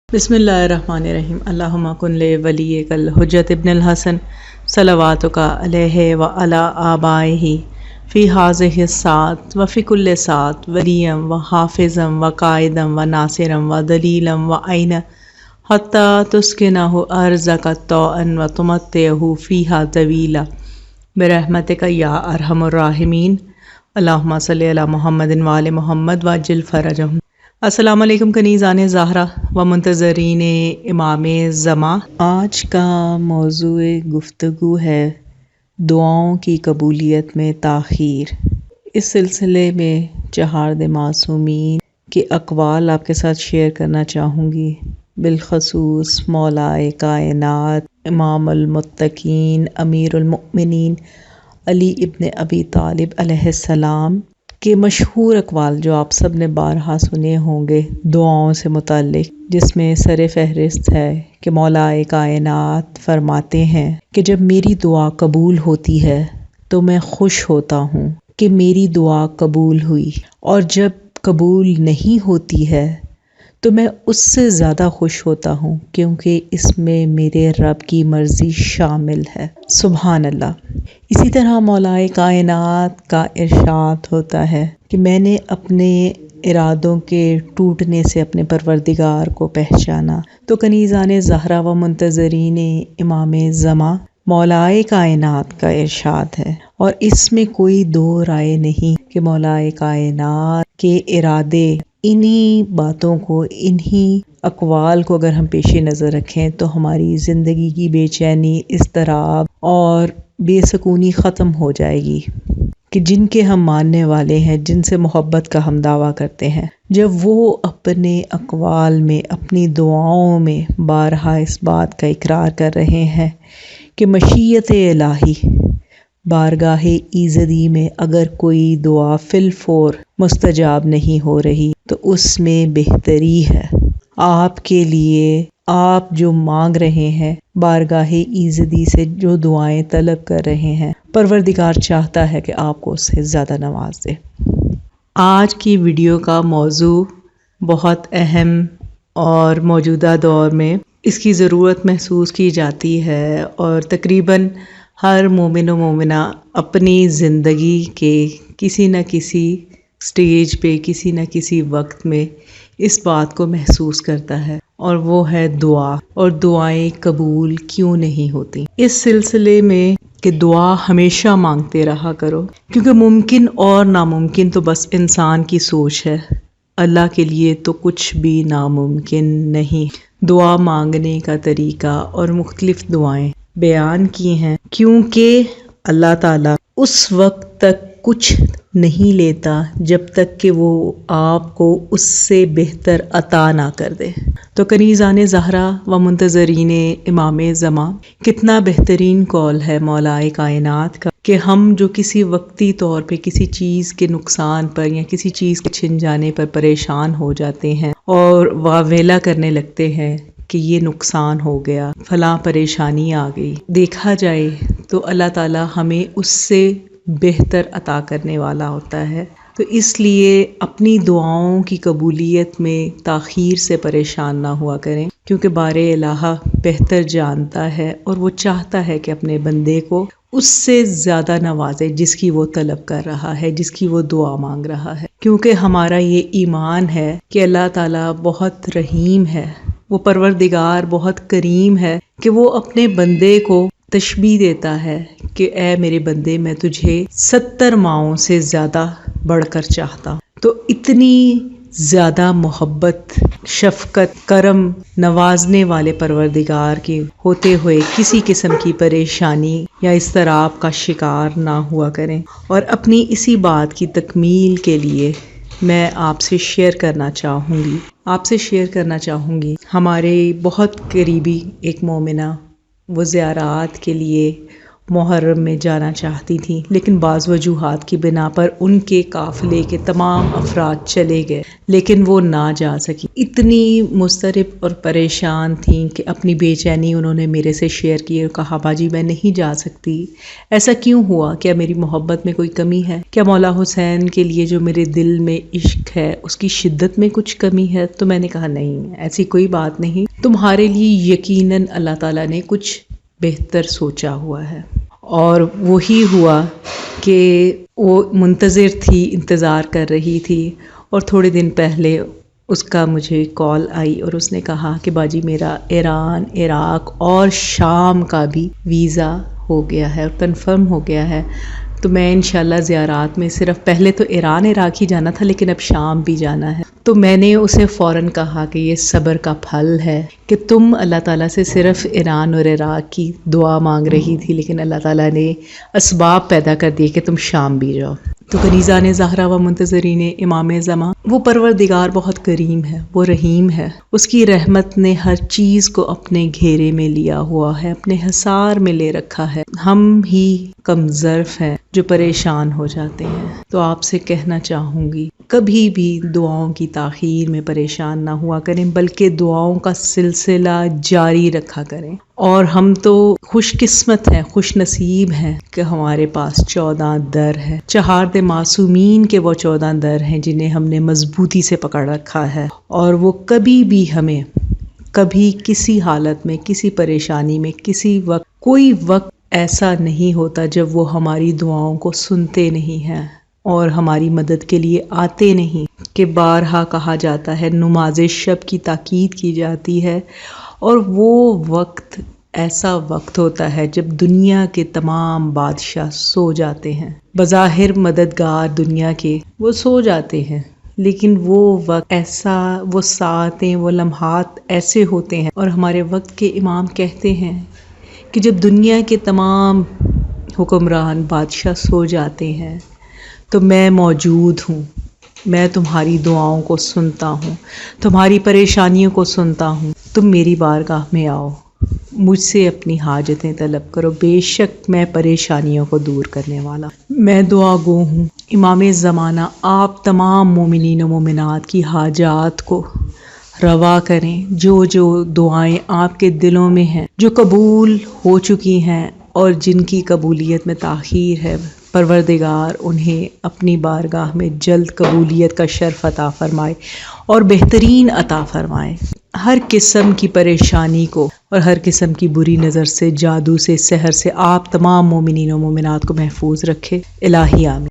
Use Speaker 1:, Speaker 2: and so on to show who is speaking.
Speaker 1: بسم اللہ الرحمن الرحیم اللہم کن لولیک الحجۃ ابن الحسن صلواتک علیہ وعلی آبائہ فی ہذہ الساعۃ وفی کل ساعۃ ولیا وحافظا وقائدا وناصرا ودلیلا وعینا حتی تسکنہ ارضک طوعا وتمتعہ فیہا طویلا برحمتک یا ارحم الراحمین اللہم صلی علی محمد وآل محمد وعجل فرجہم۔ السلام علیکم کنیزان زہرا و منتظرین امام زمان۔ آج کا موضوع گفتگو ہے دعاؤں کی قبولیت میں تاخیر۔ اس سلسلے میں چہارد معصومین کے اقوال آپ کے ساتھ شیئر کرنا چاہوں گی، بالخصوص مولائے کائنات امام المتقین امیر المؤمنین علی ابن ابی طالب علیہ السلام کے مشہور اقوال جو آپ سب نے بارہا سنے ہوں گے دعاؤں سے متعلق، جس میں سر فہرست ہے کہ مولائے کائنات فرماتے ہیں کہ جب میری دعا قبول ہوتی ہے تو میں خوش ہوتا ہوں کہ میری دعا قبول ہوئی، اور جب قبول نہیں ہوتی ہے تو میں اس سے زیادہ خوش ہوتا ہوں کیونکہ اس میں میرے رب کی مرضی شامل ہے۔ سبحان اللہ۔ اسی طرح مولائے کائنات کا ارشاد ہوتا ہے کہ میں نے اپنے ارادوں کے ٹوٹنے سے اپنے پروردگار کو پہچانا۔ تو کنیزان زہرا و منتظرین امام زمان، مولائے کائنات کا ارشاد ہے، اور اس میں کوئی دو رائے نہیں کہ مولائے کائنات کے ارادے، انہی باتوں کو، انہی اقوال کو اگر ہم پیش نظر رکھیں تو ہماری زندگی کی بے چینی، اضطراب اور بے سکونی ختم ہو جائے گی کہ جن کے ہم ماننے والے ہیں، جن سے محبت کا ہم دعویٰ کرتے ہیں، جب وہ اپنے اقوال میں، اپنی دعاؤں میں بارہا اس بات کا اقرار کر رہے ہیں کہ مشیت الہی، بارگاہ ایزدی میں اگر کوئی دعا فی الفور مستجاب نہیں ہو رہی تو اس میں بہتری ہے۔ آپ کے لیے آپ جو مانگ رہے ہیں، بارگاہ ایزدی سے جو دعائیں طلب کر رہے ہیں، پروردگار چاہتا ہے کہ آپ کو اس سے زیادہ نواز دے۔ آج کی ویڈیو کا موضوع بہت اہم اور موجودہ دور میں اس کی ضرورت محسوس کی جاتی ہے، اور تقریباً ہر مومن و مومنہ اپنی زندگی کے کسی نہ کسی سٹیج پہ، کسی نہ کسی وقت میں اس بات کو محسوس کرتا ہے، اور وہ ہے دعا، اور دعائیں قبول کیوں نہیں ہوتی۔ اس سلسلے میں کہ دعا ہمیشہ مانگتے رہا کرو، کیونکہ ممکن اور ناممکن تو بس انسان کی سوچ ہے، اللہ کے لیے تو کچھ بھی ناممکن نہیں۔ دعا مانگنے کا طریقہ اور مختلف دعائیں بیان کی ہیں، کیونکہ اللہ تعالیٰ اس وقت تک کچھ نہیں لیتا جب تک کہ وہ آپ کو اس سے بہتر عطا نہ کر دے۔ تو کنیزان زہرا و منتظرین امام زمان، کتنا بہترین قول ہے مولائے کائنات کا کہ ہم جو کسی وقتی طور پہ کسی چیز کے نقصان پر یا کسی چیز کے چھن جانے پر پریشان ہو جاتے ہیں اور واویلا کرنے لگتے ہیں کہ یہ نقصان ہو گیا، فلاں پریشانی آ گئی، دیکھا جائے تو اللہ تعالیٰ ہمیں اس سے بہتر عطا کرنے والا ہوتا ہے۔ تو اس لیے اپنی دعاؤں کی قبولیت میں تاخیر سے پریشان نہ ہوا کریں، کیونکہ بار الہ بہتر جانتا ہے اور وہ چاہتا ہے کہ اپنے بندے کو اس سے زیادہ نوازے جس کی وہ طلب کر رہا ہے، جس کی وہ دعا مانگ رہا ہے، کیونکہ ہمارا یہ ایمان ہے کہ اللہ تعالیٰ بہت رحیم ہے، وہ پروردگار بہت کریم ہے کہ وہ اپنے بندے کو تشبیہ دیتا ہے کہ اے میرے بندے، میں تجھے 70 ماؤں سے زیادہ بڑھ کر چاہتا ہوں۔ تو اتنی زیادہ محبت، شفقت، کرم، نوازنے والے پروردگار کی ہوتے ہوئے کسی قسم کی پریشانی یا اضطراب کا شکار نہ ہوا کریں۔ اور اپنی اسی بات کی تکمیل کے لیے میں آپ سے شیئر کرنا چاہوں گی ہمارے بہت قریبی ایک مومنہ، وہ زیارات کے لیے محرم میں جانا چاہتی تھیں، لیکن بعض وجوہات کی بنا پر ان کے قافلے کے تمام افراد چلے گئے، لیکن وہ نہ جا سکی۔ اتنی مضطرب اور پریشان تھیں کہ اپنی بے چینی انہوں نے میرے سے شیئر کی اور کہا باجی میں نہیں جا سکتی، ایسا کیوں ہوا؟ کیا میری محبت میں کوئی کمی ہے؟ کیا مولا حسین کے لیے جو میرے دل میں عشق ہے اس کی شدت میں کچھ کمی ہے؟ تو میں نے کہا نہیں، ایسی کوئی بات نہیں، تمہارے لیے یقیناً اللہ تعالیٰ نے کچھ بہتر سوچا ہوا ہے۔ اور وہی ہوا کہ وہ منتظر تھی، انتظار کر رہی تھی، اور تھوڑے دن پہلے اس کا مجھے کال آئی اور اس نے کہا کہ باجی میرا ایران، عراق اور شام کا بھی ویزا ہو گیا ہے اور کنفرم ہو گیا ہے، تو میں انشاءاللہ زیارات میں صرف پہلے تو ایران عراق ہی جانا تھا لیکن اب شام بھی جانا ہے۔ تو میں نے اسے فوراً کہا کہ یہ صبر کا پھل ہے کہ تم اللہ تعالیٰ سے صرف ایران اور عراق کی دعا مانگ رہی تھی، لیکن اللہ تعالیٰ نے اسباب پیدا کر دیے کہ تم شام بھی جاؤ۔ تو کنیزان زہرا و منتظرین امام زمان، وہ پروردگار بہت کریم ہے، وہ رحیم ہے، اس کی رحمت نے ہر چیز کو اپنے گھیرے میں لیا ہوا ہے، اپنے حصار میں لے رکھا ہے۔ ہم ہی کم ظرف ہیں جو پریشان ہو جاتے ہیں۔ تو آپ سے کہنا چاہوں گی کبھی بھی دعاؤں کی تاخیر میں پریشان نہ ہوا کریں، بلکہ دعاؤں کا سلسلہ جاری رکھا کریں۔ اور ہم تو خوش قسمت ہیں، خوش نصیب ہیں کہ ہمارے پاس 14 در ہے، چہارد معصومین کے وہ 14 در ہیں جنہیں ہم نے مضبوطی سے پکڑ رکھا ہے، اور وہ کبھی بھی ہمیں کبھی کسی حالت میں، کسی پریشانی میں، کسی وقت، کوئی وقت ایسا نہیں ہوتا جب وہ ہماری دعاؤں کو سنتے نہیں ہیں اور ہماری مدد کے لیے آتے نہیں۔ کہ بارہا کہا جاتا ہے، نماز شب کی تاکید کی جاتی ہے، اور وہ وقت ایسا وقت ہوتا ہے جب دنیا کے تمام بادشاہ سو جاتے ہیں، بظاہر مددگار دنیا کے وہ سو جاتے ہیں، لیکن وہ وقت ایسا، وہ ساعتیں، وہ لمحات ایسے ہوتے ہیں، اور ہمارے وقت کے امام کہتے ہیں کہ جب دنیا کے تمام حکمران بادشاہ سو جاتے ہیں تو میں موجود ہوں، میں تمہاری دعاؤں کو سنتا ہوں، تمہاری پریشانیوں کو سنتا ہوں، تم میری بارگاہ میں آؤ، مجھ سے اپنی حاجتیں طلب کرو، بے شک میں پریشانیوں کو دور کرنے والا، میں دعا گو ہوں۔ امام زمانہ آپ تمام مومنین و مومنات کی حاجات کو روا کریں، جو جو دعائیں آپ کے دلوں میں ہیں، جو قبول ہو چکی ہیں اور جن کی قبولیت میں تاخیر ہے، پروردگار انہیں اپنی بارگاہ میں جلد قبولیت کا شرف عطا فرمائے اور بہترین عطا فرمائے۔ ہر قسم کی پریشانی کو اور ہر قسم کی بری نظر سے، جادو سے، سحر سے آپ تمام مومنین و مومنات کو محفوظ رکھے۔ الہی آمین۔